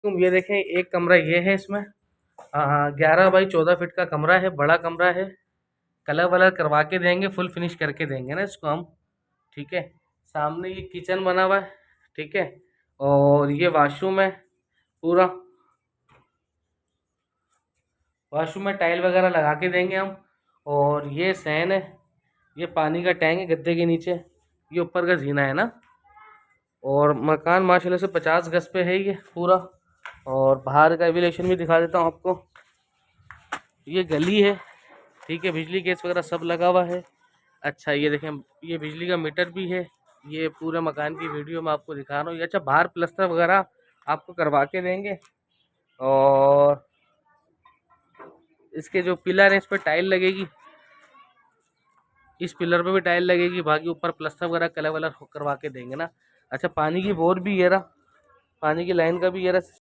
तुम ये देखें, एक कमरा ये है इसमें। 11 बाई 14 फीट का कमरा है, बड़ा कमरा है। कलर वलर करवा के देंगे, फुल फिनिश करके देंगे ना इसको हम। ठीक है। सामने ये किचन बना हुआ है। ठीक है। और ये वॉशरूम है पूरा। वॉशरूम में टाइल वगैरह लगा के देंगे हम। और ये सैन है। ये पानी का टैंक है गद्दे के नीचे। ये ऊपर का जीना है ना। और मकान माशाल्लाह से 50 गज पे है ये पूरा। और बाहर का एविलेशन भी दिखा देता हूँ आपको। ये गली है। ठीक है, बिजली गैस वगैरह सब लगा हुआ है। अच्छा ये देखें, ये बिजली का मीटर भी है। ये पूरे मकान की वीडियो मैं आपको दिखा रहा हूँ। ये अच्छा, बाहर प्लस्तर वगैरह आपको करवा के देंगे। और इसके जो पिलर है इस पर टाइल लगेगी। इस पिलर पे भी टाइल लगेगी, बाकी ऊपर प्लस्तर वगैरह कलर वलर करवा के देंगे ना। अच्छा, पानी की बोर भी ये रहा, पानी की लाइन का भी ये रहा।